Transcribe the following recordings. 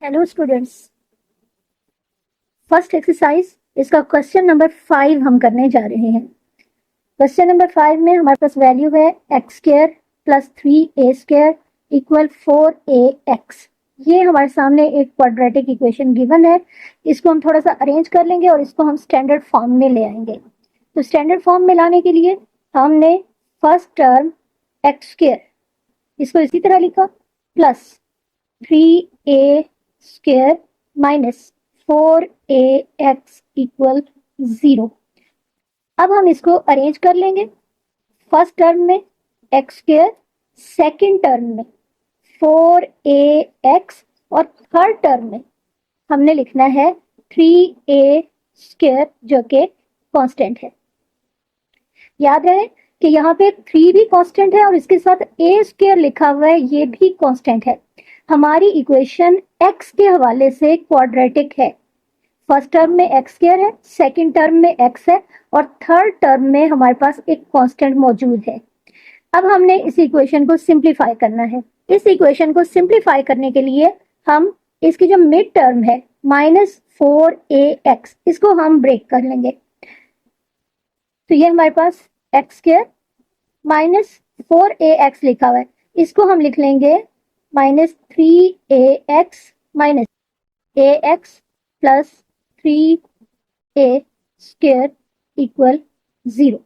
Hello students, first exercise इसका question number 5 हम करने जा रहे हैं। क्वेश्चन नंबर 5 में हमारे पास वैल्यू है x square plus 3a square equal 4ax। ये हमारे सामने एक क्वाड्रेटिक इक्वेशन गिवन है। इसको हम थोड़ा सा अरेंज कर लेंगे और इसको हम स्टैंडर्ड फॉर्म में ले आएंगे। तो स्टैंडर्ड फॉर्म में लाने के लिए हमने फर्स्ट टर्म एक्स स्क्वायर इसको इसी तरह लिखा plus 3a square minus 4ax equal 0। अब हम इसको अरेंज कर लेंगे। फर्स्ट टर्म में एक्स स्क्वायर, सेकेंड टर्म में 4ax और थर्ड टर्म में हमने लिखना है 3a स्क्वायर जो कि कांस्टेंट है। याद रहे कि यहाँ पे 3 भी कांस्टेंट है और इसके साथ a स्क्वायर लिखा हुआ है, ये भी कांस्टेंट है। हमारी इक्वेशन x के हवाले से क्वाड्रेटिक है। फर्स्ट टर्म में एक्स स्क्वायर है, सेकंड टर्म में x है और थर्ड टर्म में हमारे पास एक कांस्टेंट मौजूद है। अब हमने इस इक्वेशन को सिंप्लीफाई करना है। इस इक्वेशन को सिंप्लीफाई करने के लिए हम इसकी जो मिड टर्म है -4ax इसको हम ब्रेक कर लेंगे। तो ये हमारे पास एक्स स्क्वायर -4ax लिखा हुआ है, इसको हम लिख लेंगे -3ax minus ax plus 3a square equal 0।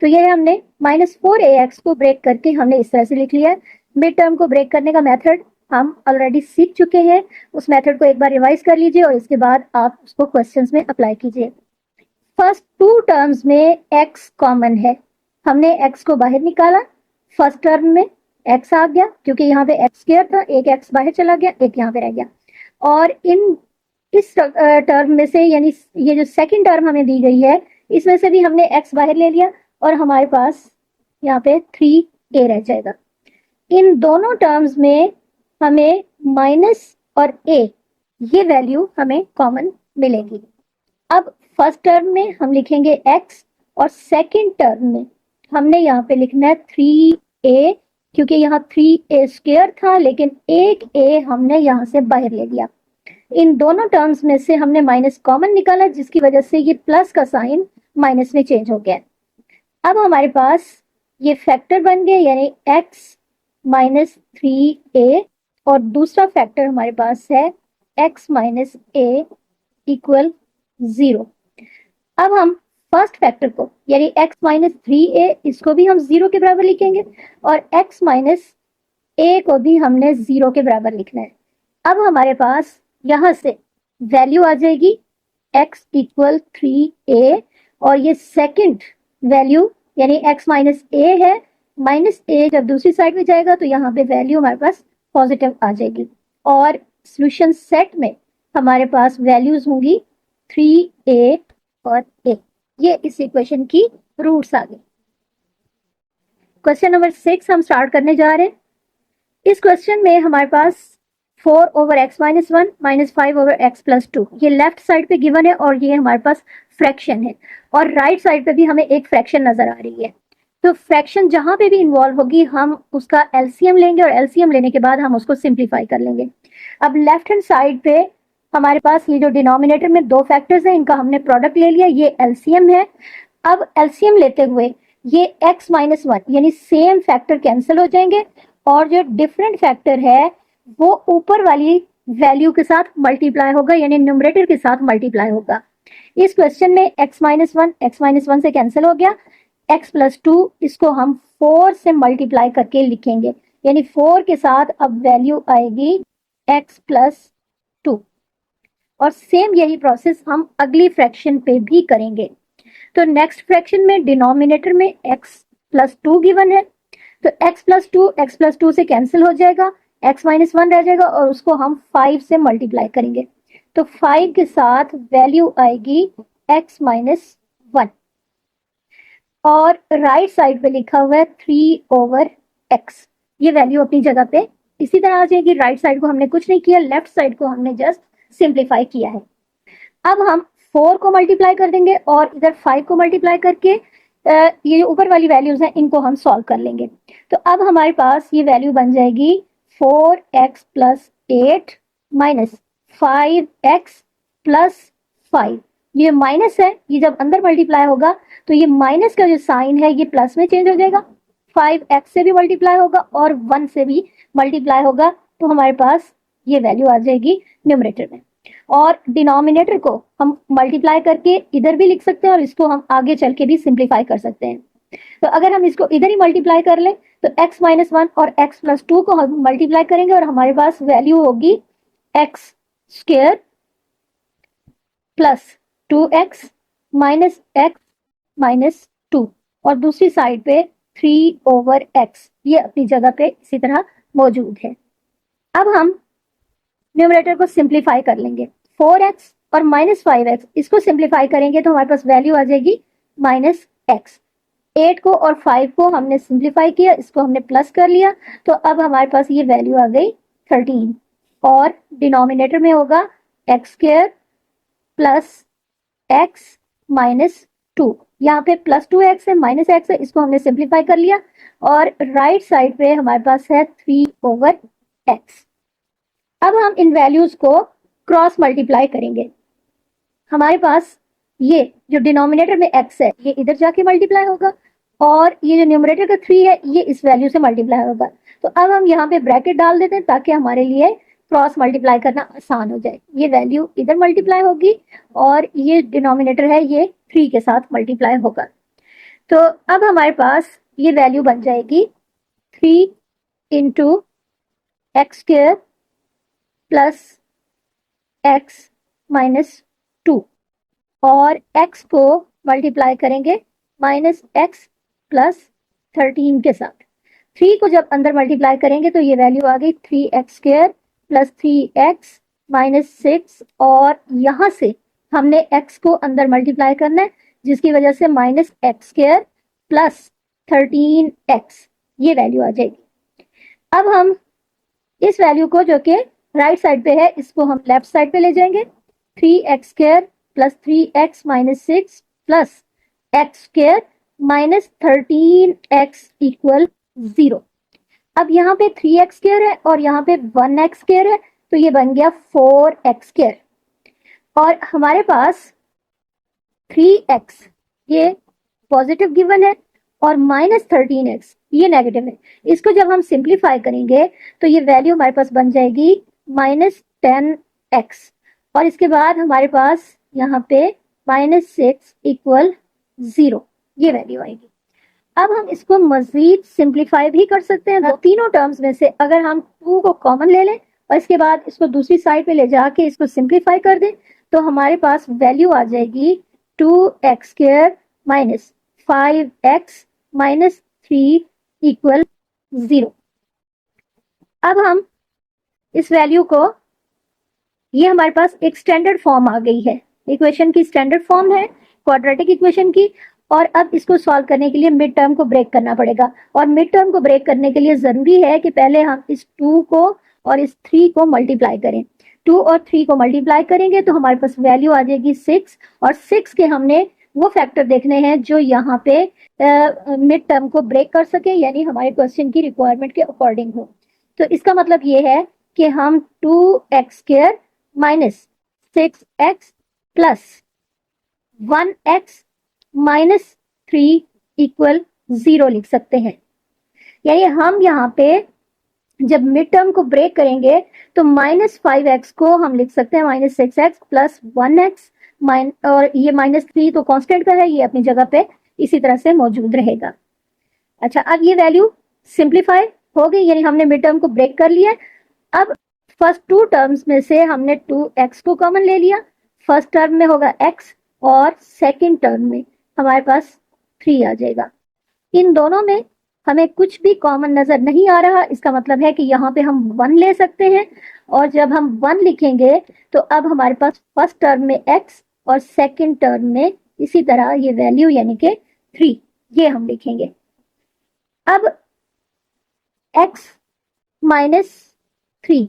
तो ये हमने -4ax को ब्रेक करके हमने इस तरह से लिख लिया है। मिड टर्म को ब्रेक करने का मेथड हम ऑलरेडी सीख चुके हैं। उस मेथड को एक बार रिवाइज कर लीजिए और इसके बाद आप उसको क्वेश्चंस में अप्लाई कीजिए। फर्स्ट टू टर्म्स में x कॉमन है, हमने x को बाहर निकाला। फर्स्ट टर्म में x आ गया क्योंकि यहाँ पे x स्क्वायर था, एक x बाहर चला गया, एक यहाँ पे रह गया। और इस टर्म में से यानी ये जो सेकंड टर्म हमें दी गई है इसमें से भी हमने x बाहर ले लिया और हमारे पास यहाँ पे 3a रह जाएगा। इन दोनों टर्म्स में हमें माइनस और a ये वैल्यू हमें कॉमन मिलेगी। अब फर्स्ट टर्म में हम लिखेंगे x और सेकंड टर्म में हमने यहाँ पे लिखना है 3a क्योंकि यहाँ 3a स्क्वायर था लेकिन एक a हमने यहाँ से बाहर ले लिया। इन दोनों टर्म्स में से हमने माइनस कॉमन निकाला जिसकी वजह से ये प्लस का साइन माइनस में चेंज हो गया। अब हमारे पास ये फैक्टर बन गए यानी x माइनस 3a और दूसरा फैक्टर हमारे पास है x माइनस a इक्वल 0। अब हम फर्स्ट फैक्टर को यानी x माइनस 3a इसको भी हम 0 के बराबर लिखेंगे और x माइनस a को भी हमने 0 के बराबर लिखना है। अब हमारे पास यहाँ से वैल्यू आ जाएगी x इक्वल 3a और ये सेकंड वैल्यू यानी x माइनस a है, माइनस a जब दूसरी साइड में जाएगा तो यहाँ पे वैल्यू हमारे पास पॉजिटिव आ जाएगी और सॉल्यूशन सेट में हमारे पास वैल्यूज होंगी 3a और a। ये इस इक्वेशन की रूट्स आ गई। क्वेश्चन नंबर 6 हम स्टार्ट करने जा रहे हैं। इस क्वेश्चन में हमारे पास 4 over x minus 1 minus 5 over x plus 2 ये लेफ्ट साइड पे गिवन है और ये हमारे पास फ्रैक्शन है और राइट साइड पे भी हमें एक फ्रैक्शन नजर आ रही है। तो फ्रैक्शन जहां पे भी इन्वॉल्व होगी हम उसका एलसीएम लेंगे और एलसीएम लेने के बाद हम उसको सिंप्लीफाई कर लेंगे। अब लेफ्ट हैंड साइड पे हमारे पास ये जो डिनोमिनेटर में दो फैक्टर्स हैं इनका हमने प्रोडक्ट ले लिया, ये एलसीएम है। अब एलसीएम लेते हुए ये x माइनस 1 यानी सेम फैक्टर कैंसिल हो जाएंगे और जो डिफरेंट फैक्टर है वो ऊपर वाली वैल्यू के साथ मल्टीप्लाई होगा यानी न्यूमरेटर के साथ मल्टीप्लाई होगा। इस क्वेश्चन में x माइनस 1 से कैंसिल हो गया, x प्लस 2 इसको हम 4 से मल्टीप्लाई करके लिखेंगे यानी 4 के साथ अब वैल्यू आएगी x प्लस 2 और सेम यही प्रोसेस हम अगली फ्रैक्शन पे भी करेंगे। तो नेक्स्ट फ्रैक्शन में डिनोमिनेटर में x प्लस 2 गिवन है तो x प्लस 2 से कैंसिल हो जाएगा, x माइनस 1 रह जाएगा और उसको हम 5 से मल्टीप्लाई करेंगे तो 5 के साथ वैल्यू आएगी x माइनस 1 और राइट साइड पे लिखा हुआ है 3 ओवर x। ये वैल्यू अपनी जगह पे इसी तरह आ जाएगी। राइट साइड को हमने कुछ नहीं किया, लेफ्ट साइड को हमने जस्ट सिंप्लीफाई किया है। अब हम 4 को मल्टीप्लाई कर देंगे और इधर 5 को मल्टीप्लाई करके ये जो ऊपर वाली वैल्यूज हैं इनको हम सॉल्व कर लेंगे। तो अब हमारे पास ये वैल्यू बन जाएगी 4x plus 8 minus 5x plus 5, ये माइनस है, ये जब अंदर मल्टीप्लाई होगा तो ये माइनस का जो साइन है ये प्लस में चेंज हो जाएगा, 5x से भी मल्टीप्लाई होगा और 1 से भी मल्टीप्लाई होगा, तो हमारे पास ये वैल्यू आ जाएगी न्यूमरेटर में। और डिनोमिनेटर को हम मल्टीप्लाई करके इधर भी लिख सकते हैं और इसको हम आगे चल के भी सिंप्लीफाई कर सकते हैं। तो अगर हम इसको इधर ही मल्टीप्लाई कर लें तो x माइनस 1 और x प्लस 2 को हम मल्टीप्लाई करेंगे और हमारे पास वैल्यू होगी x square plus 2x minus x minus 2, और दूसरी साइड पे 3/x, ये अपनी जगह पे इसी तरह मौजूद है। अब हम न्यूमरेटर को सिंप्लीफाई कर लेंगे, 4x और माइनस 5x, इसको सिंप्लीफाई करेंगे तो हमारे पास वैल्यू आ जाएगी माइनस x। 8 को और 5 को हमने सिंप्लीफाई किया, इसको हमने प्लस कर लिया, तो अब हमारे पास ये वैल्यू आ गई 13, और डिनोमिनेटर में होगा x square plus x minus 2, यहाँ पे प्लस 2x है माइनस x है, इसको हमने सिंप्लीफाई कर लिया, और राइट साइड पे हमारे पास है 3/x। अब हम इन वैल्यूज को क्रॉस मल्टीप्लाई करेंगे, हमारे पास ये जो डिनोमिनेटर में x है ये इधर जाके मल्टीप्लाई होगा, और ये जो न्यूमरेटर का 3 है ये इस वैल्यू से मल्टीप्लाई होगा। तो अब हम यहाँ पे ब्रैकेट डाल देते हैं ताकि हमारे लिए क्रॉस मल्टीप्लाई करना आसान हो जाए। ये वैल्यू इधर मल्टीप्लाई होगी और ये डिनोमिनेटर है ये 3 के साथ मल्टीप्लाई होगा। तो अब हमारे पास ये वैल्यू बन जाएगी 3 into x square plus x minus 2, और x को मल्टीप्लाई करेंगे माइनस x प्लस 13 के साथ। 3 को जब अंदर मल्टीप्लाई करेंगे तो ये वैल्यू आ गई 3x square plus 3x minus 6, और यहाँ से हमने x को अंदर मल्टीप्लाई करना है जिसकी वजह से minus x square plus 13x, ये वैल्यू आ जाएगी। अब हम इस वैल्यू को जो कि राइट साइड पे है इसको हम लेफ्ट साइड पे ले जाएंगे, 3x square plus 3x minus 6 plus x square minus 13x equal 0। अब यहाँ पे 3x स्क्वायर है और यहाँ पे 1x स्क्वायर है, तो ये बन गया 4x स्क्वायर, और हमारे पास 3x ये पॉजिटिव गिवन है और माइनस 13x ये नेगेटिव है। इसको जब हम सिंप्लीफाई करेंगे तो ये वैल्यू हमारे पास बन जाएगी माइनस 10x, और इसके बाद हमारे पास यहाँ पे माइनस 6 इक्वल 0, ये वैल्यू आएगी। अब हम इसको मजीद सिंप्लीफाई भी कर सकते हैं, तीनों टर्म्स में से अगर हम 2 को कॉमन ले लें और इसके बाद इसको दूसरी साइड पे ले जाके इसको सिंप्लीफाई कर दें तो हमारे पास वैल्यू आ जाएगी 2x square minus 5x minus 3 equal 0। अब हम इस वैल्यू को, ये हमारे पास एक स्टैंडर्ड फॉर्म आ गई है, इक्वेशन की स्टैंडर्ड फॉर्म है क्वाड्रेटिक इक्वेशन की, और अब इसको सॉल्व करने के लिए मिड टर्म को ब्रेक करना पड़ेगा, और मिड टर्म को ब्रेक करने के लिए जरूरी है कि पहले हम इस 2 को और इस 3 को मल्टीप्लाई करें। 2 और 3 को मल्टीप्लाई करेंगे तो हमारे पास वैल्यू आ जाएगी 6, और 6 के हमने वो फैक्टर देखने हैं जो यहाँ पे मिड टर्म को ब्रेक कर सके, यानी हमारे क्वेश्चन की रिक्वायरमेंट के अकॉर्डिंग हो। तो इसका मतलब ये है कि हम 2x square minus 6x plus 1x minus 3 equal 0 लिख सकते हैं। यानी हम यहाँ पे जब मिड टर्म को ब्रेक करेंगे तो माइनस 5x को हम लिख सकते हैं माइनस 6x प्लस 1x, और ये माइनस 3 तो कांस्टेंट का है, ये अपनी जगह पे इसी तरह से मौजूद रहेगा। अच्छा, अब ये वैल्यू सिंप्लीफाई हो गई, यानी हमने मिड टर्म को ब्रेक कर लिया। अब फर्स्ट 2 टर्म्स में से हमने 2x को कॉमन ले लिया, फर्स्ट टर्म में होगा x और सेकंड टर्म में हमारे पास 3 आ जाएगा। इन दोनों में हमें कुछ भी कॉमन नजर नहीं आ रहा, इसका मतलब है कि यहाँ पे हम 1 ले सकते हैं, और जब हम 1 लिखेंगे तो अब हमारे पास फर्स्ट टर्म में x और सेकंड टर्म में इसी तरह ये वैल्यू यानी कि 3, ये हम लिखेंगे। अब x माइनस 3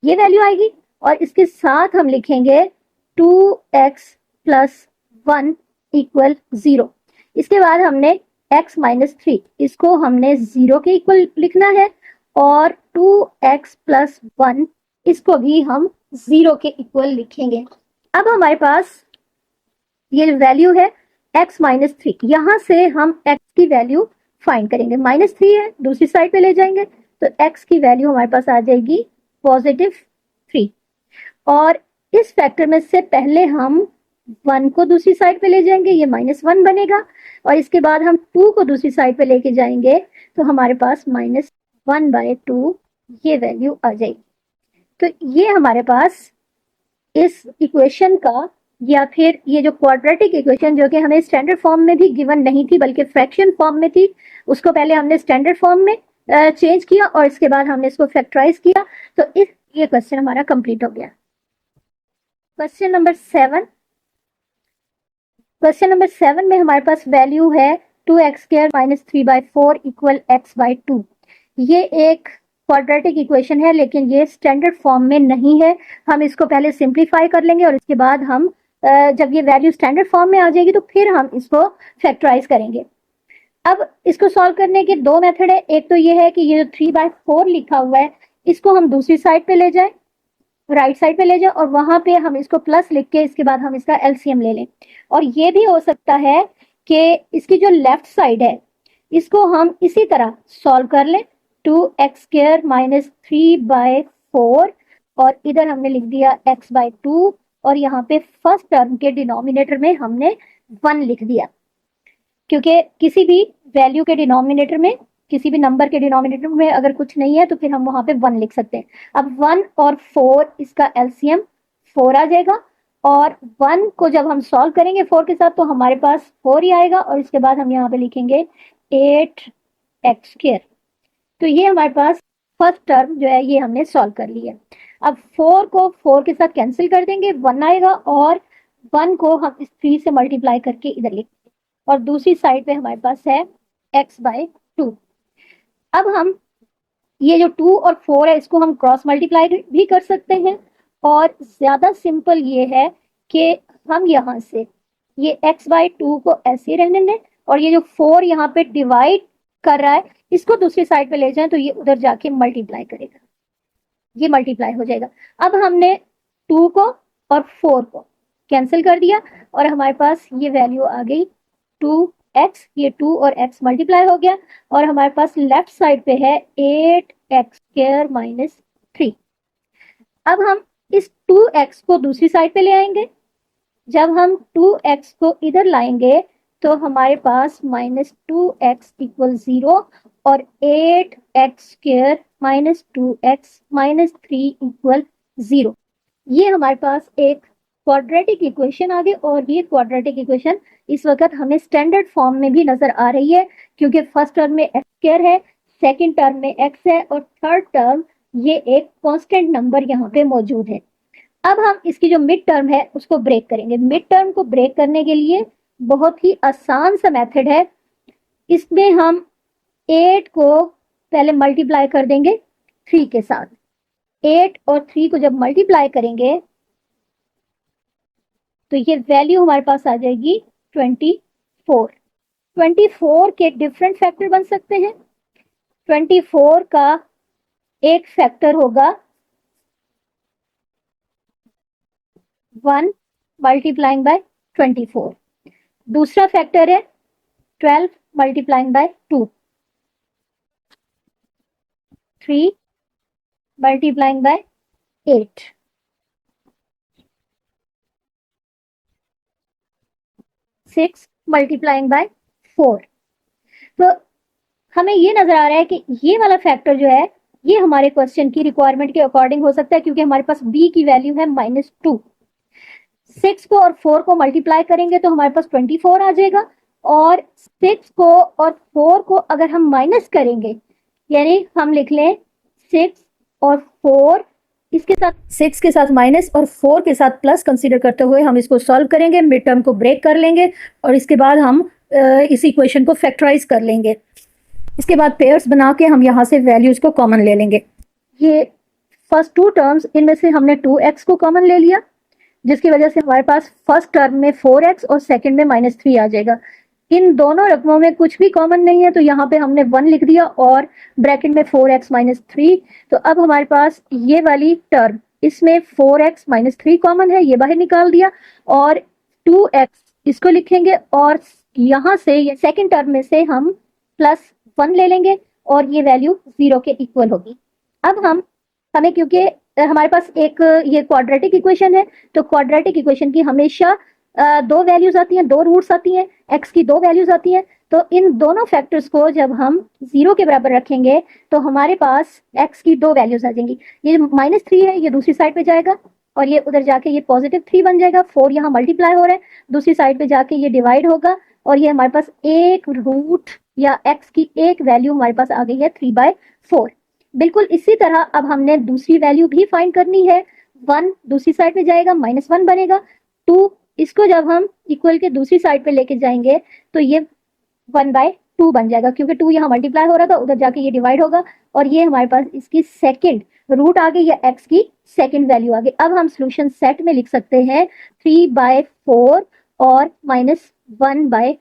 ये वैल्यू आएगी, और इसके साथ हम लिखेंगे 2x प्लस 1 इक्वल 0। इसके बाद हमने x माइनस 3 इसको हमने 0 के इक्वल लिखना है, और 2x प्लस 1 इसको भी हम 0 के इक्वल लिखेंगे। अब हमारे पास ये वैल्यू है x माइनस 3, यहां से हम x की वैल्यू फाइंड करेंगे। -3 है, दूसरी साइड पे ले जाएंगे तो x की वैल्यू हमारे पास आ जाएगी +3। और इस फैक्टर में से पहले हम 1 को दूसरी साइड पे ले जाएंगे, ये -1 बनेगा, और इसके बाद हम 2 को दूसरी साइड पे लेके जाएंगे तो हमारे पास -1/2 ये वैल्यू आ जाएगी। तो ये हमारे पास इस इक्वेशन का, या फिर ये जो क्वाड्रेटिक इक्वेशन जो कि हमें स्टैंडर्ड फॉर्म में भी गिवन नहीं थी बल्कि फ्रैक्शन फॉर्म में थी, उसको पहले हमने स्टैंडर्ड फॉर्म में चेंज किया और इसके बाद हमने इसको फैक्टराइज किया। तो ये क्वेश्चन हमारा कंप्लीट हो गया। Question number 7। क्वेश्चन नंबर 7 में हमारे पास वैल्यू है 2x² - 3/4 = x/2। ये एक क्वाड्रेटिक इक्वेशन है लेकिन ये स्टैंडर्ड फॉर्म में नहीं है। हम इसको पहले सिंप्लीफाई कर लेंगे और इसके बाद हम जब ये वैल्यू स्टैंडर्ड फॉर्म में आ जाएगी तो फिर हम इसको फैक्टराइज करेंगे। अब इसको सॉल्व करने के दो मेथड है। एक तो ये है कि ये जो 3/4 लिखा हुआ है इसको हम दूसरी साइड पे ले जाएं, राइट साइड पे ले जाएं, और वहां पे हम इसको प्लस लिख के इसके बाद हम इसका एलसीएम ले लें। और ये भी हो सकता है कि इसकी जो लेफ्ट साइड है इसको हम इसी तरह सॉल्व कर लें, 2x² - 3/4, और इधर हमने लिख दिया x/2, और यहाँ पे फर्स्ट टर्म के डिनोमिनेटर में हमने 1 लिख दिया, क्योंकि किसी भी वैल्यू के डिनोमिनेटर में, किसी भी नंबर के डिनोमिनेटर में अगर कुछ नहीं है तो फिर हम वहां पे 1 लिख सकते हैं। अब 1 और 4, इसका एलसीएम 4 आ जाएगा, और 1 को जब हम सॉल्व करेंगे 4 के साथ तो हमारे पास 4 ही आएगा, और इसके बाद हम यहाँ पे लिखेंगे 8x²। तो ये हमारे पास फर्स्ट टर्म जो है ये हमने सॉल्व कर लिया। अब 4 को 4 के साथ कैंसिल कर देंगे, 1 आएगा, और 1 को हम इस 3 से मल्टीप्लाई करके इधर लिखेंगे, और दूसरी साइड पे हमारे पास है x/2। अब हम ये जो 2 और 4 है इसको हम क्रॉस मल्टीप्लाई भी कर सकते हैं, और ज्यादा सिंपल ये है कि हम यहाँ से ये x/2 को ऐसे रहने दें, और ये जो 4 यहाँ पे डिवाइड कर रहा है इसको दूसरी साइड पे ले जाएं तो ये उधर जाके मल्टीप्लाई करेगा, ये मल्टीप्लाई हो जाएगा। अब हमने 2 को और 4 को कैंसिल कर दिया और हमारे पास ये वैल्यू आ गई 2x, ये 2 और x मल्टीप्लाई हो गया, और हमारे पास लेफ्ट साइड पे है 8x² - 3। अब हम इस 2x को दूसरी साइड पे ले आएंगे। जब हम 2x को इधर लाएंगे तो हमारे पास -2x = 0 और 8x² - 2x - 3 = 0। ये हमारे पास एक क्वाड्रेटिक इक्वेशन आ गई, और ये क्वाड्रेटिक इक्वेशन इस वक्त हमें स्टैंडर्ड फॉर्म में भी नजर आ रही है, क्योंकि फर्स्ट टर्म में x² है, सेकंड टर्म में x है, और थर्ड टर्म ये एक कांस्टेंट नंबर यहाँ पे मौजूद है। अब हम इसकी जो मिड टर्म है उसको ब्रेक करेंगे। मिड टर्म को ब्रेक करने के लिए बहुत ही आसान सा मेथड है। इसमें हम 8 को पहले मल्टीप्लाई कर देंगे 3 के साथ। 8 और 3 को जब मल्टीप्लाई करेंगे तो ये वैल्यू हमारे पास आ जाएगी 24। 24 के डिफरेंट फैक्टर बन सकते हैं। 24 का एक फैक्टर होगा 1 मल्टीप्लाइंग बाय 24, दूसरा फैक्टर है 12 multiplying by 2, 3 multiplying by 8, 6 multiplying by 4। तो हमें ये नजर आ रहा है कि ये वाला फैक्टर जो है ये हमारे क्वेश्चन की रिक्वायरमेंट के अकॉर्डिंग हो सकता है, क्योंकि हमारे पास b की वैल्यू है -2। 6 को और 4 को मल्टीप्लाई करेंगे तो हमारे पास 24 आ जाएगा, और 6 को और 4 को अगर हम माइनस करेंगे, यानी हम लिख लें 6 और 4, इसके साथ 6 के साथ माइनस और 4 के साथ प्लस कंसीडर करते हुए हम इसको सॉल्व करेंगे, मिड टर्म को ब्रेक कर लेंगे, और इसके बाद हम इस इक्वेशन को फैक्टराइज कर लेंगे। इसके बाद पेयर्स बना के हम यहाँ से वैल्यूज को कॉमन ले लेंगे। ये फर्स्ट 2 टर्म्स, इनमें से हमने 2x को कॉमन ले लिया, जिसकी वजह से हमारे पास फर्स्ट टर्म में 4x और सेकंड में -3 आ जाएगा। इन दोनों रकमों में कुछ भी कॉमन नहीं है, तो यहाँ पे हमने 1 लिख दिया और ब्रैकेट में 4x माइनस 3। तो अब हमारे पास ये वाली टर्म, इसमें 4x माइनस 3 कॉमन है, ये बाहर निकाल दिया, और 2x इसको लिखेंगे, और यहाँ से ये सेकेंड टर्म में से हम +1 ले लेंगे और ये वैल्यू 0 के इक्वल होगी। अब हमें क्योंकि हमारे पास एक ये क्वाड्रेटिक इक्वेशन है, तो क्वाड्रेटिक इक्वेशन की हमेशा दो वैल्यूज आती हैं, दो रूट्स आती हैं, x की दो वैल्यूज आती हैं। तो इन दोनों फैक्टर्स को जब हम 0 के बराबर रखेंगे तो हमारे पास x की दो वैल्यूज आ जाएंगी। ये -3 है, ये दूसरी साइड पे जाएगा और ये उधर जाके ये +3 बन जाएगा। 4 यहाँ मल्टीप्लाई हो रहा है, दूसरी साइड पे जाके ये डिवाइड होगा और ये हमारे पास एक रूट या x की एक वैल्यू हमारे पास आ गई है 3/4। बिल्कुल इसी तरह अब हमने दूसरी वैल्यू भी फाइंड करनी है। 1 दूसरी साइड पे जाएगा, -1 बनेगा। 2 इसको जब हम इक्वल के दूसरी साइड पे लेके जाएंगे तो ये 1/2 बन जाएगा, क्योंकि 2 यहाँ मल्टीप्लाई हो रहा था, उधर जाके ये डिवाइड होगा और ये हमारे पास इसकी सेकंड रूट आ गई या x की सेकंड वैल्यू आ गई। अब हम सोल्यूशन सेट में लिख सकते हैं 3/4 और -1/2